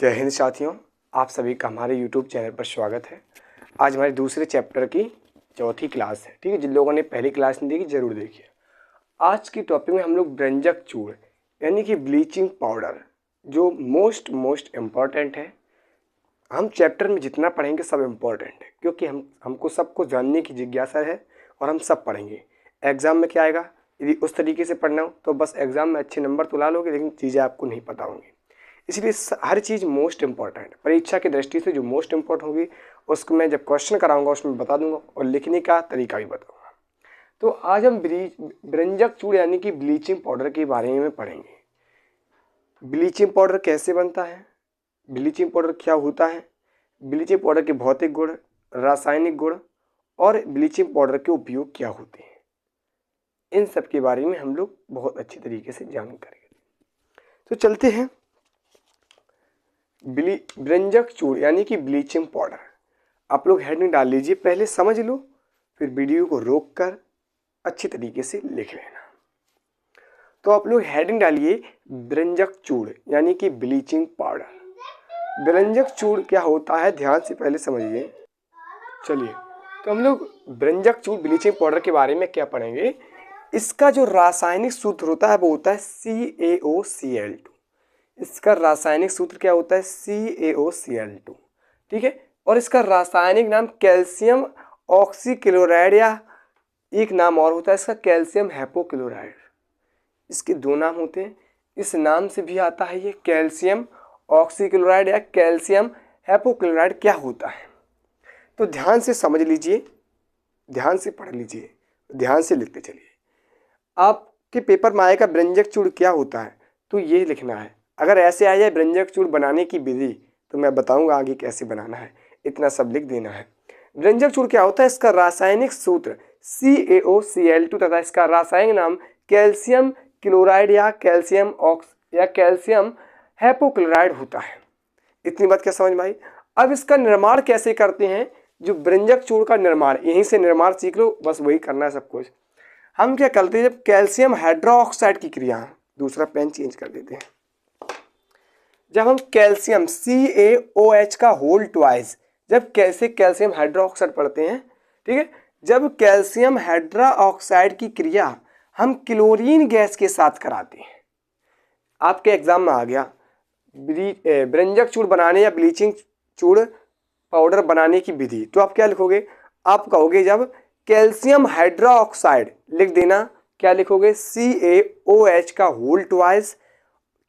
जय हिंद साथियों, आप सभी का हमारे YouTube चैनल पर स्वागत है। आज हमारे दूसरे चैप्टर की चौथी क्लास है। ठीक है, जिन लोगों ने पहली क्लास नहीं देखी जरूर देखिए। आज की टॉपिक में हम लोग व्यंजक चूर्ण यानी कि ब्लीचिंग पाउडर जो मोस्ट इम्पॉर्टेंट है। हम चैप्टर में जितना पढ़ेंगे सब इम्पॉर्टेंट है, क्योंकि हमको सबको जानने की जिज्ञासा है और हम सब पढ़ेंगे। एग्ज़ाम में क्या आएगा, यदि उस तरीके से पढ़ना हो तो बस एग्ज़ाम में अच्छे नंबर तो ला लोगे, लेकिन चीज़ें आपको नहीं पता होंगी। इसलिए हर चीज़ मोस्ट इम्पॉर्टेंट, परीक्षा की दृष्टि से जो मोस्ट इम्पॉर्टेंट होगी उसको मैं जब क्वेश्चन कराऊंगा उसमें बता दूंगा और लिखने का तरीका भी बताऊंगा। तो आज हम व्यंजक चूर्ण यानी कि ब्लीचिंग पाउडर के बारे में पढ़ेंगे। ब्लीचिंग पाउडर कैसे बनता है, ब्लीचिंग पाउडर क्या होता है, ब्लीचिंग पाउडर के भौतिक गुण, रासायनिक गुण और ब्लीचिंग पाउडर के उपयोग क्या होते हैं, इन सब के बारे में हम लोग बहुत अच्छी तरीके से जानकारी। तो चलते हैं। व्यंजक चूर्ण यानी कि ब्लीचिंग पाउडर, आप लोग हेडिंग डाल लीजिए, पहले समझ लो फिर वीडियो को रोक कर अच्छी तरीके से लिख लेना। तो आप लोग हेडिंग डालिए व्यंजक चूर्ण यानी कि ब्लीचिंग पाउडर। व्यंजक चूर्ण क्या होता है ध्यान से पहले समझिए। चलिए, तो हम लोग व्यंजक चूर्ण ब्लीचिंग पाउडर के बारे में क्या पढ़ेंगे। इसका जो रासायनिक सूत्र होता है वो होता है CaOCl2। इसका रासायनिक सूत्र क्या होता है CaOCl2। ठीक है, और इसका रासायनिक नाम कैल्शियम ऑक्सीक्लोराइड या एक नाम और होता है इसका कैल्शियम हाइपोक्लोराइड। इसके दो नाम होते हैं, इस नाम से भी आता है ये कैल्शियम ऑक्सीक्लोराइड या कैल्शियम हाइपोक्लोराइड क्या होता है। तो ध्यान से समझ लीजिए, ध्यान से पढ़ लीजिए, ध्यान से लिखते चलिए। आपके पेपर में आएगा व्यंजक चूर्ण क्या होता है तो ये लिखना है। अगर ऐसे आ जाए व्यंजक चूर्ण बनाने की विधि तो मैं बताऊंगा आगे कैसे बनाना है, इतना सब लिख देना है। व्यंजक चूर्ण क्या होता है, इसका रासायनिक सूत्र CaOCl2 तथा इसका रासायनिक नाम कैल्शियम क्लोराइड या कैल्शियम हाइपोक्लोराइड होता है। इतनी बात क्या समझ में आई। अब इसका निर्माण कैसे करते हैं, जो व्यंजक चूर्ण का निर्माण, यहीं से निर्माण सीख लो, बस वही करना है सब कुछ। हम क्या करते हैं, जब कैल्शियम हाइड्रोक्साइड की क्रिया, दूसरा पेन चेंज कर देते हैं, जब हम कैल्शियम CaOH का होल ट्वाइस, जब कैसे कैल्शियम हाइड्रोक्साइड पढ़ते हैं, ठीक है, जब कैल्शियम हाइड्रोक्साइड की क्रिया हम क्लोरीन गैस के साथ कराते हैं। आपके एग्जाम में आ गया व्यंजक चूर्ण बनाने या ब्लीचिंग चूर्ण पाउडर बनाने की विधि, तो आप क्या लिखोगे, आप कहोगे जब कैल्शियम हाइड्रोक्साइड लिख देना, क्या लिखोगे CaOH का होल ट्वाइस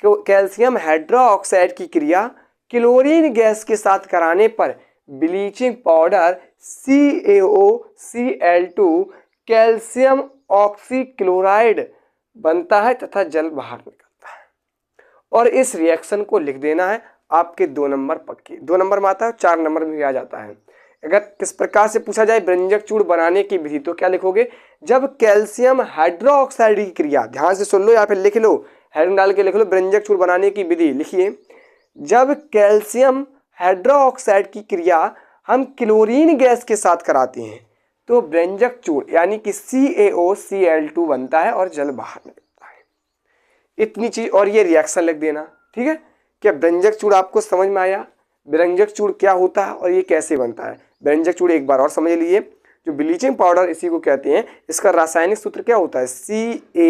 कैल्शियम हाइड्रोक्साइड की क्रिया क्लोरीन गैस के साथ कराने पर bleaching powder CaOCl2 calcium oxychloride बनता है तथा जल बाहर निकलता है। और इस रिएक्शन को लिख देना है आपके 2 नंबर पक्के, 2 नंबर में आता है, 4 नंबर में भी आ जाता है। अगर किस प्रकार से पूछा जाए व्यंजक चूर्ण बनाने की विधि तो क्या लिखोगे, जब कैल्शियम हाइड्रोक्साइड की क्रिया, ध्यान से सुन लो या फिर लिख लो, हेडिंग डाल के लिख लो व्यंजक चूर्ण बनाने की विधि, लिखिए जब कैल्शियम हाइड्रोक्साइड की क्रिया हम क्लोरीन गैस के साथ कराते हैं तो व्यंजक चूर्ण यानी कि CaOCl2 बनता है और जल बाहर निकलता है। इतनी चीज, और ये रिएक्शन लिख देना। ठीक है, क्या व्यंजक चूर्ण आपको समझ में आया, व्यंजक चूर्ण क्या होता है और ये कैसे बनता है। व्यंजक चूर्ण एक बार और समझ लीजिए, जो ब्लीचिंग पाउडर इसी को कहते हैं, इसका रासायनिक सूत्र क्या होता है CaOCl2।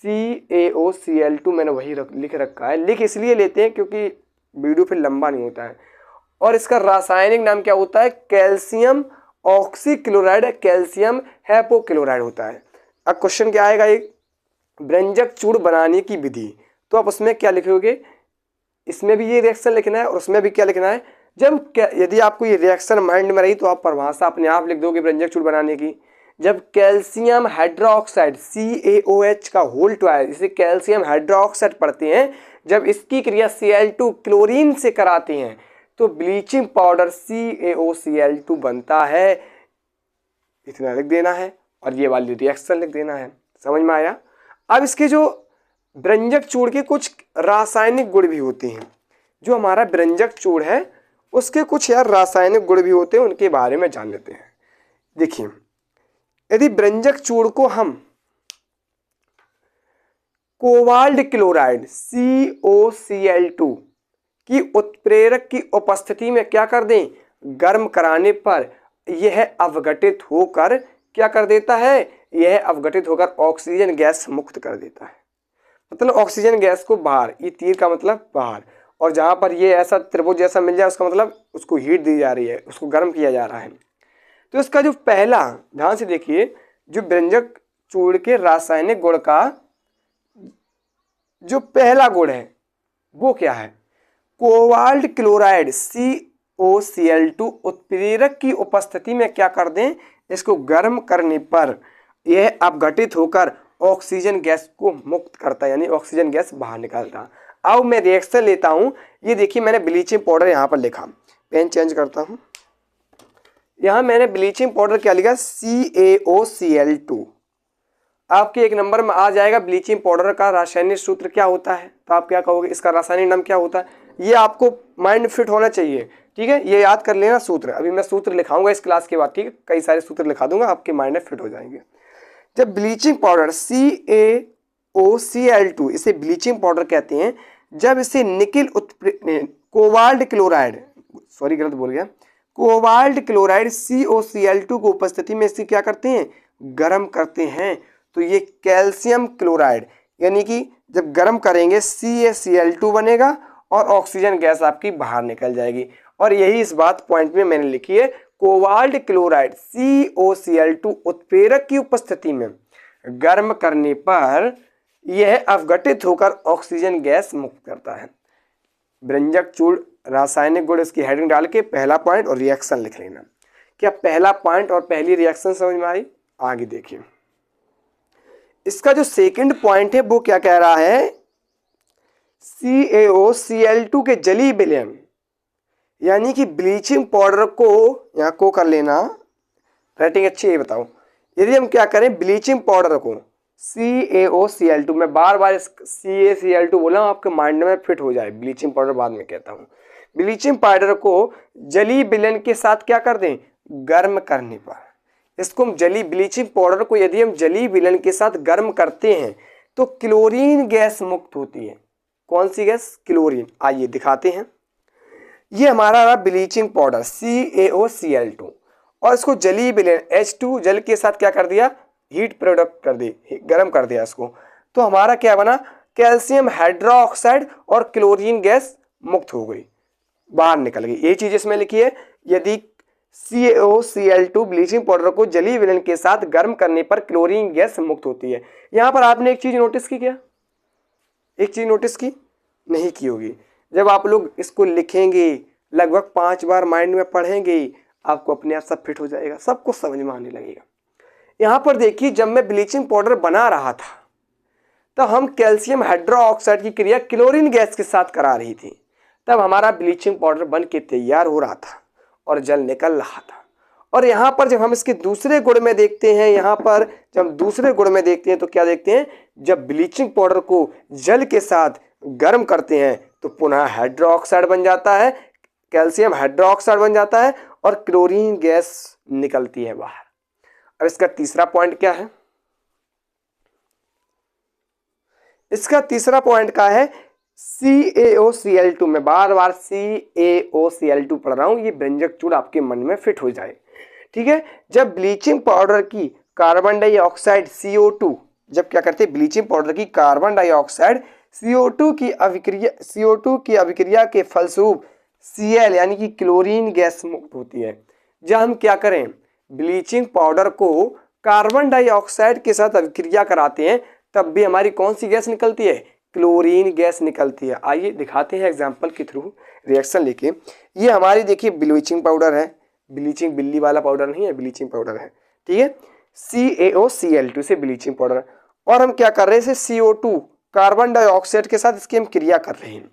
CaOCl2 मैंने वही लिख रखा है, लिख इसलिए लेते हैं क्योंकि वीडियो फिर लंबा नहीं होता है। और इसका रासायनिक नाम क्या होता है, कैल्शियम ऑक्सीक्लोराइड, कैल्शियम हाइपोक्लोराइड होता है। अब क्वेश्चन क्या आएगा, एक व्यंजक चूर्ण बनाने की विधि, तो आप उसमें क्या लिखोगे, इसमें भी ये रिएक्शन लिखना है और उसमें भी क्या लिखना है। जब यदि आपको ये रिएक्शन माइंड में रही तो आप परिभाषा अपने आप लिख दोगे व्यंजक चूर्ण बनाने की। जब कैल्शियम हाइड्रोक्साइड CaOH का होल ट्वाइस, इसे कैल्शियम हाइड्रोक्साइड पढ़ते हैं, जब इसकी क्रिया Cl2 क्लोरीन से कराते हैं तो ब्लीचिंग पाउडर CaOCl2 बनता है। इतना लिख देना है और ये वाली रिएक्शन लिख देना है। समझ में आया। अब इसके जो व्यंजक चूर्ण के कुछ रासायनिक गुण भी होते हैं, जो हमारा व्यंजक चूर्ण है उसके कुछ यार रासायनिक गुण भी होते हैं, उनके बारे में जान लेते हैं। देखिए, यदि व्यंजक चूर्ण को हम कोबाल्ट क्लोराइड COCl2 की उत्प्रेरक की उपस्थिति में क्या कर दें, गर्म कराने पर यह अवघटित होकर क्या कर देता है, यह अवघटित होकर ऑक्सीजन गैस मुक्त कर देता है। मतलब ऑक्सीजन गैस को बाहर, ये तीर का मतलब बाहर, और जहां पर ये ऐसा त्रिभुज जैसा मिल जाए उसका मतलब उसको हीट दी जा रही है, उसको गर्म किया जा रहा है। तो इसका जो पहला, ध्यान से देखिए, जो व्यंजक चूर्ण के रासायनिक गुण का जो पहला गुण है वो क्या है, कोबाल्ट क्लोराइड COCl2 उत्प्रेरक की उपस्थिति में क्या कर दें, इसको गर्म करने पर यह अपघटित होकर ऑक्सीजन गैस को मुक्त करता है, यानी ऑक्सीजन गैस बाहर निकालता है। अब मैं रिएक्शन लेता हूं, ये देखिए मैंने ब्लीचिंग पाउडर यहां पर लिखा, पेन चेंज करता हूं, यहां मैंने ब्लीचिंग पाउडर क्या लिखा, CaOCl2। आपके एक नंबर में आ जाएगा ब्लीचिंग पाउडर का रासायनिक सूत्र क्या होता है, तो आप क्या कहोगे, इसका रासायनिक नाम क्या होता है, ये आपको माइंड फिट होना चाहिए, ठीक है, ये याद कर लेना सूत्र। अभी मैं सूत्र लिखाऊंगा इस क्लास के बाद, ठीक है, कई सारे सूत्र लिखा दूंगा, आपके माइंड में फिट हो जाएंगे। जब ब्लीचिंग पाउडर CaOCl2, इसे ब्लीचिंग पाउडर कहते हैं, जब इसे निकिल कोबाल्ट क्लोराइड, सॉरी गलत बोल गया, कोबाल्ट क्लोराइड COCl2 को उपस्थिति में इसे क्या करते हैं, गर्म करते हैं, तो ये कैल्शियम क्लोराइड, यानी कि जब गर्म करेंगे CaCl2 बनेगा और ऑक्सीजन गैस आपकी बाहर निकल जाएगी। और यही इस बात पॉइंट में मैंने लिखी है, कोबाल्ट क्लोराइड COCl2 उत्प्रेरक की उपस्थिति में गर्म करने पर यह अवघटित होकर ऑक्सीजन गैस मुक्त करता है। व्यंजक चूर्ण रासायनिक गुण, इसकी हेडिंग डाल के पहला पॉइंट और रिएक्शन लिख लेना। क्या पहला पॉइंट और पहली रिएक्शन समझ में आई? आगे देखिए, इसका जो सेकंड पॉइंट है वो क्या कह रहा है, CaOCl2 के जलीय विलयन, यानी कि ब्लीचिंग पाउडर को, यहाँ को कर लेना, राइटिंग अच्छी है, बताओ, यदि हम क्या करें, ब्लीचिंग पाउडर को CaOCl2, मैं बार बार CaCl2 बोला हूं, आपके माइंड में फिट हो जाए, ब्लीचिंग पाउडर बाद में कहता हूं। ब्लीचिंग पाउडर को जलीय विलयन के साथ क्या कर दें, गर्म करने पर, इसको हम ब्लीचिंग पाउडर को यदि हम जलीय विलयन के साथ गर्म करते हैं तो क्लोरीन गैस मुक्त होती है। कौन सी गैस, क्लोरीन। आइए दिखाते हैं, ये हमारा रहा ब्लीचिंग पाउडर CaOCl2, और इसको जलीय विलयन H2 जल के साथ क्या कर दिया, हीट प्रोडक्ट कर दी, गर्म कर दिया इसको, तो हमारा क्या बना, कैल्शियम हाइड्रोक्साइड और क्लोरीन गैस मुक्त हो गई, बाहर निकल गई। यही चीज इसमें लिखी है, यदि CaOCl2 ब्लीचिंग पाउडर को जलीय विलयन के साथ गर्म करने पर क्लोरीन गैस मुक्त होती है। यहां पर आपने एक चीज नोटिस की, क्या एक चीज नोटिस की, नहीं की होगी। जब आप लोग इसको लिखेंगे, लगभग 5 बार माइंड में पढ़ेंगे, आपको अपने आप सब फिट हो जाएगा, सब कुछ समझ में आने लगेगा। यहां पर देखिए, जब मैं ब्लीचिंग पाउडर बना रहा था तो हम कैल्शियम हाइड्रोक्साइड की क्रिया क्लोरीन गैस के साथ करा रही थी, तब हमारा ब्लीचिंग पाउडर बन के तैयार हो रहा था और जल निकल रहा था। और यहाँ पर जब हम इसके दूसरे गुण में देखते हैं, यहाँ पर जब हम दूसरे गुण में देखते हैं तो क्या देखते हैं, जब ब्लीचिंग पाउडर को जल के साथ गर्म करते हैं तो पुनः हाइड्रोक्साइड बन जाता है, कैल्शियम हाइड्रोक्साइड बन जाता है और क्लोरीन गैस निकलती है बाहर। अब इसका तीसरा पॉइंट क्या है, इसका तीसरा पॉइंट क्या है, CaOCl2, में बार बार CaOCl2 पढ़ रहा हूं, ये व्यंजक चूर्ण आपके मन में फिट हो जाए, ठीक है। जब ब्लीचिंग पाउडर की कार्बन डाइऑक्साइड CO2, जब क्या करते हैं, ब्लीचिंग पाउडर की कार्बन डाइऑक्साइड CO2 की अभिक्रिया के फलस्वरूप Cl यानी कि क्लोरीन गैस मुक्त होती है। जब हम क्या करें, ब्लीचिंग पाउडर को कार्बन डाइऑक्साइड के साथ अभिक्रिया कराते हैं, तब भी हमारी कौन सी गैस निकलती है, क्लोरीन गैस निकलती है। आइए दिखाते हैं एग्जांपल के थ्रू रिएक्शन लेके। ये हमारी देखिए ब्लीचिंग पाउडर है, ब्लीचिंग बिल्ली वाला पाउडर नहीं है, ब्लीचिंग पाउडर है, ठीक है, CaOCl2 से ब्लीचिंग पाउडर, और हम क्या कर रहे हैं, इसे CO2 कार्बन डाइऑक्साइड के साथ इसकी हम क्रिया कर रहे हैं,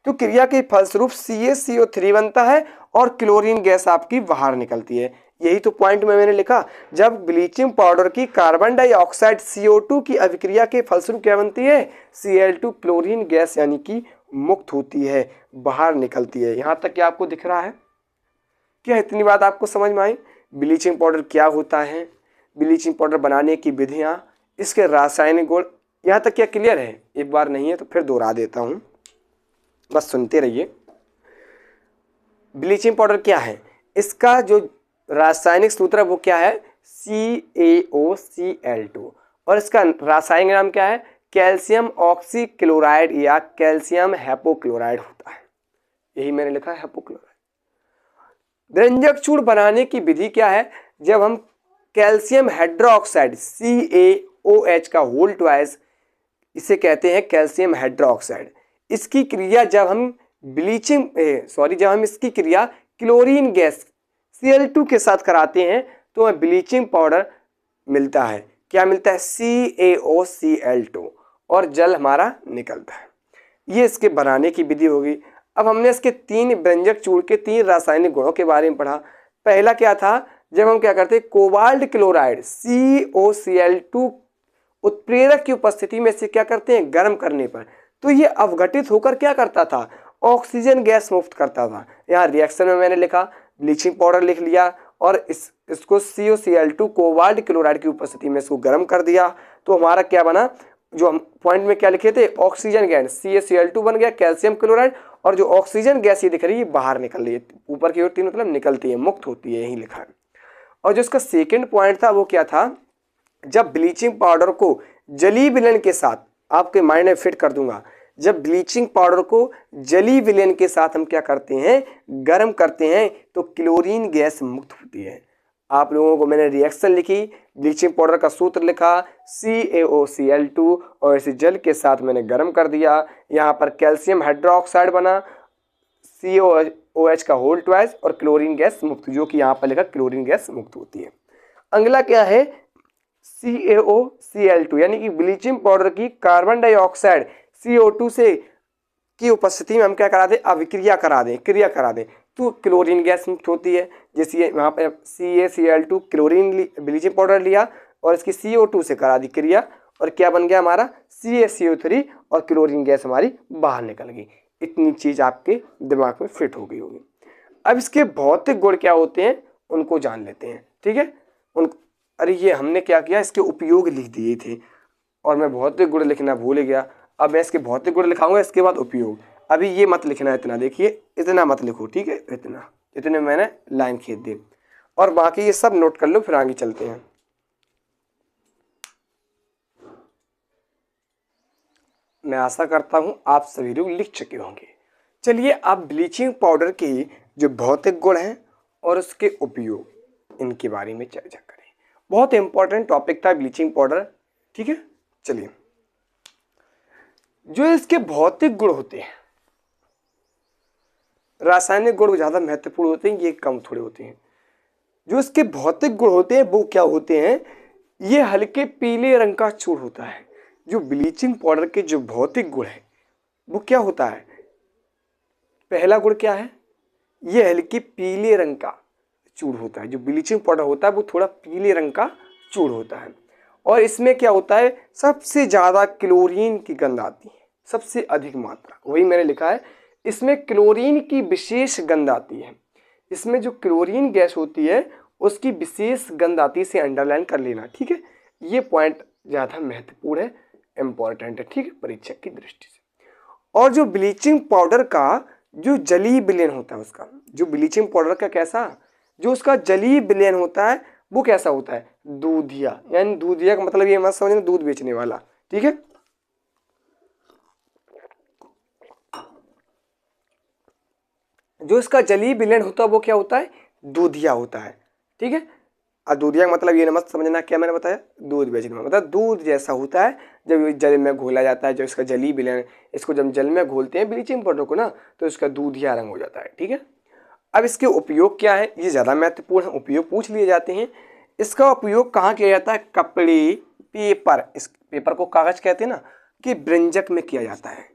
तो क्रिया के फलस्वरूप CaCO3 बनता है और क्लोरीन गैस आपकी बाहर निकलती है। यही तो पॉइंट में मैंने लिखा, जब ब्लीचिंग पाउडर की कार्बन डाइऑक्साइड CO2 की अभिक्रिया के फलस्वरूप क्या बनती है, Cl2 क्लोरीन गैस यानी कि मुक्त होती है, बाहर निकलती है। यहाँ तक क्या आपको दिख रहा है, क्या इतनी बात आपको समझ में आई? ब्लीचिंग पाउडर क्या होता है, ब्लीचिंग पाउडर बनाने की विधियाँ, इसके रासायनिक गुण, यहाँ तक क्या क्लियर है? एक बार नहीं है तो फिर दोहरा देता हूँ, बस सुनते रहिए। ब्लीचिंग पाउडर क्या है? इसका जो रासायनिक सूत्र है वो क्या है? CaOCl2, और इसका रासायनिक नाम क्या है? कैल्शियम ऑक्सीक्लोराइड या कैल्शियम हाइपोक्लोराइड होता है। यही मैंने लिखा है, हाइपोक्लोराइड। व्यंजक चूर्ण बनाने की विधि क्या है? जब हम कैल्शियम हाइड्रोक्साइड CaOH का होल ट्वाइस, इसे कहते हैं कैल्शियम हाइड्रोक्साइड, इसकी क्रिया जब हम जब हम इसकी क्रिया क्लोरीन गैस Cl2 के साथ कराते हैं तो हमें ब्लीचिंग पाउडर मिलता है। क्या मिलता है? CaOCl2, और जल हमारा निकलता है। ये इसके बनाने की विधि होगी। अब हमने इसके 3 व्यंजक चूर्ण के 3 रासायनिक गुणों के बारे में पढ़ा। पहला क्या था? जब हम क्या करते हैं, कोबाल्ट क्लोराइड COCl2 उत्प्रेरक की उपस्थिति में से क्या करते हैं, गर्म करने पर, तो ये अवघटित होकर क्या करता था? ऑक्सीजन गैस मुक्त करता था। यहाँ रिएक्शन में मैंने लिखा, ब्लीचिंग पाउडर लिख लिया, और इसको COCl2 कोबाल्ट क्लोराइड की उपस्थिति में इसको गर्म कर दिया, तो हमारा क्या बना? जो हम पॉइंट में क्या लिखे थे, ऑक्सीजन गैस CaCl2 बन गया, कैल्शियम क्लोराइड, और जो ऑक्सीजन गैस ये दिख रही है बाहर निकल रही है, ऊपर की ओर 3 मतलब निकलती है, मुक्त होती है, यही लिखा है। और जो इसका सेकेंड पॉइंट था वो क्या था? जब ब्लीचिंग पाउडर को जलीय विलयन के साथ, आपके माइंड में फिट कर दूंगा, जब ब्लीचिंग पाउडर को जलीय विलयन के साथ हम क्या करते हैं, गर्म करते हैं, तो क्लोरीन गैस मुक्त होती है। आप लोगों को मैंने रिएक्शन लिखी, ब्लीचिंग पाउडर का सूत्र लिखा CaOCl2, और इसे जल के साथ मैंने गर्म कर दिया। यहाँ पर कैल्शियम हाइड्रोक्साइड बना, CaOH का होल ट्वाइस, और क्लोरीन गैस मुक्त, जो कि यहाँ पर लिखा क्लोरीन गैस मुक्त होती है। अगला क्या है? CaOCl2, यानी कि ब्लीचिंग पाउडर की कार्बन डाइऑक्साइड CO2 से की उपस्थिति में हम क्या करा दें, अभिक्रिया करा दें, क्रिया करा दें, तो क्लोरीन गैस मुक्त होती है। जैसे यहाँ पर CaCl2 क्लोरीन ब्लीचिंग पाउडर लिया और इसकी CO2 से करा दी क्रिया, और क्या बन गया हमारा? CaCO3, और क्लोरीन गैस हमारी बाहर निकल गई। इतनी चीज आपके दिमाग में फिट हो गई होगी। अब इसके भौतिक गुण क्या होते हैं उनको जान लेते हैं, ठीक है? अरे ये हमने क्या किया, इसके उपयोग लिख दिए थे, और मैं भौतिक गुण लिखना भूल गया। अब मैं इसके भौतिक गुण लिखाऊंगा, इसके बाद उपयोग। अभी ये मत लिखना इतना, देखिए इतना मत लिखो, ठीक है? इतने मैंने लाइन खींच दी, और बाकी ये सब नोट कर लो, फिर आगे चलते हैं। मैं आशा करता हूं आप सभी लोग लिख चुके होंगे। चलिए अब ब्लीचिंग पाउडर के जो भौतिक गुण हैं और उसके उपयोग, इनके बारे में चर्चा करें। बहुत इंपॉर्टेंट टॉपिक था ब्लीचिंग पाउडर, ठीक है? चलिए, जो इसके भौतिक गुण होते हैं, रासायनिक गुण ज्यादा महत्वपूर्ण होते हैं, ये कम थोड़े होते हैं। जो इसके भौतिक गुण होते हैं वो क्या होते हैं? ये हल्के पीले रंग का चूर्ण होता है। जो ब्लीचिंग पाउडर के जो भौतिक गुण है वो क्या होता है? पहला गुण क्या है? ये हल्के पीले रंग का चूर्ण होता है। जो ब्लीचिंग पाउडर होता है वो थोड़ा पीले रंग का चूर्ण होता है, और इसमें क्या होता है? सबसे ज्यादा क्लोरीन की गंध आती है, सबसे अधिक मात्रा, वही मैंने लिखा है, इसमें क्लोरीन की विशेष गंध आती है। इसमें जो क्लोरीन गैस होती है उसकी विशेष गंध आती है, इसे अंडरलाइन कर लेना, ठीक है? ये पॉइंट ज्यादा महत्वपूर्ण है, इंपॉर्टेंट है, ठीक है, परीक्षक की दृष्टि से। और जो ब्लीचिंग पाउडर का जो जलीय विलयन होता है, उसका जो ब्लीचिंग पाउडर का कैसा, जो उसका जलीय विलयन होता है वो कैसा होता है? दूधिया, यानी दूधिया का मतलब ये मत समझना दूध बेचने वाला, ठीक है? जो इसका जलीय विलयन होता है वो क्या होता है? दूधिया होता है, ठीक है? और दूधिया का मतलब ये मत समझना, क्या मैंने बताया, दूध बेचने वाला, मतलब दूध जैसा होता है जब जल में घोला जाता है। जो इसका जलीय विलयन, इसको जब जल में घोलते हैं ब्लीचिंग पाउडर को ना, तो इसका दूधिया रंग हो जाता है, ठीक है? अब इसके उपयोग क्या है, ये ज़्यादा महत्वपूर्ण है, उपयोग पूछ लिए जाते हैं। इसका उपयोग कहाँ किया जाता है? कपड़े, पेपर, इस पेपर को कागज कहते हैं ना, कि व्यंजक में किया जाता है,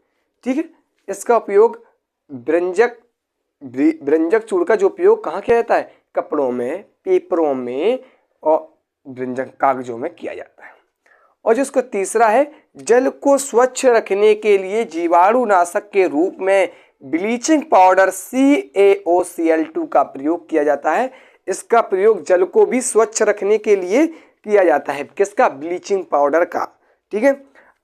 ठीक है? इसका उपयोग व्यंजक चूर्ण का जो उपयोग कहाँ किया जाता है? कपड़ों में, पेपरों में और व्यंजक कागजों में किया जाता है। और जो इसका तीसरा है, जल को स्वच्छ रखने के लिए जीवाणुनाशक के रूप में ब्लीचिंग पाउडर CaOCl2 का प्रयोग किया जाता है। इसका प्रयोग जल को भी स्वच्छ रखने के लिए किया जाता है, किसका? ब्लीचिंग पाउडर का, ठीक है?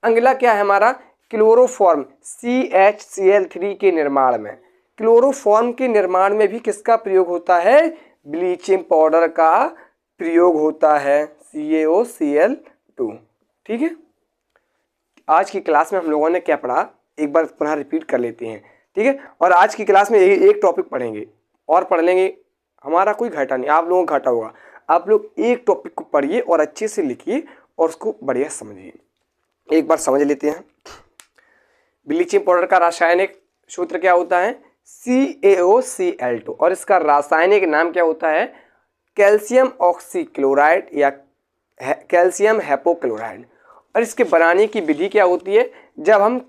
अगला क्या है हमारा, क्लोरोफॉर्म CHCl3 के निर्माण में। क्लोरोफॉर्म के निर्माण में भी किसका प्रयोग होता है, ब्लीचिंग पाउडर का प्रयोग होता है, CaOCl2। ठीक है, आज की क्लास में हम लोगों ने क्या पढ़ा, एक बार पुनः रिपीट कर लेते हैं। ठीक है, और आज की क्लास में एक टॉपिक पढ़ेंगे और पढ़ लेंगे, हमारा कोई घाटा नहीं, आप लोगों का घाटा होगा। आप लोग एक टॉपिक को पढ़िए और अच्छे से लिखिए और उसको बढ़िया समझिए। एक बार समझ लेते हैं। ब्लीचिंग पाउडर का रासायनिक सूत्र क्या होता है, CaOCl2, और इसका रासायनिक नाम क्या होता है, कैल्शियम ऑक्सीक्लोराइड या कैल्शियम हाइपोक्लोराइड। और इसके बनाने की विधि क्या होती है, जब हम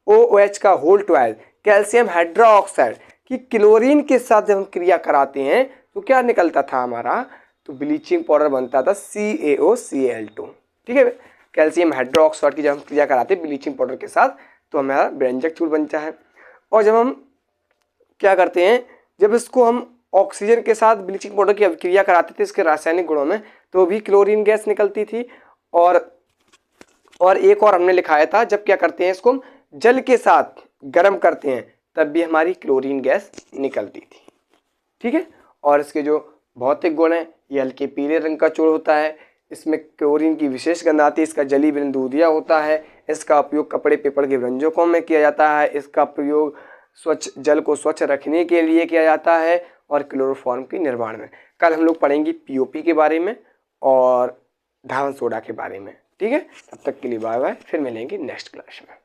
COOH का होल 12 कैल्शियम हाइड्रोक्साइड की क्लोरीन के साथ जब हम क्रिया कराते हैं तो क्या निकलता था हमारा, तो ब्लीचिंग पाउडर बनता था CaOCl2। ठीक है, कैल्शियम हाइड्रोक्साइड की जब हम क्रिया कराते हैं ब्लीचिंग पाउडर के साथ तो हमारा व्यंजक चूर्ण बनता है। और जब हम क्या करते हैं, जब इसको हम ऑक्सीजन के साथ ब्लीचिंग पाउडर की क्रिया कराते थे इसके रासायनिक गुणों में, तो भी क्लोरीन गैस निकलती थी। और एक और हमने लिखाया था, जब क्या करते हैं इसको हम जल के साथ गर्म करते हैं तब भी हमारी क्लोरीन गैस निकलती थी। ठीक है, और इसके जो भौतिक गुण है, ये हल्के पीले रंग का चूर्ण होता है, इसमें क्लोरीन की विशेष गंध आती है, इसका जली बिंदु दिया होता है, इसका उपयोग कपड़े पेपर के व्यंजकों में किया जाता है, इसका प्रयोग स्वच्छ जल को स्वच्छ रखने के लिए किया जाता है और क्लोरोफॉर्म के निर्माण में। कल हम लोग पढ़ेंगे POP के बारे में और धावन सोडा के बारे में। ठीक है, तब तक के लिए बाय बाय, फिर मिलेंगे नेक्स्ट क्लास में।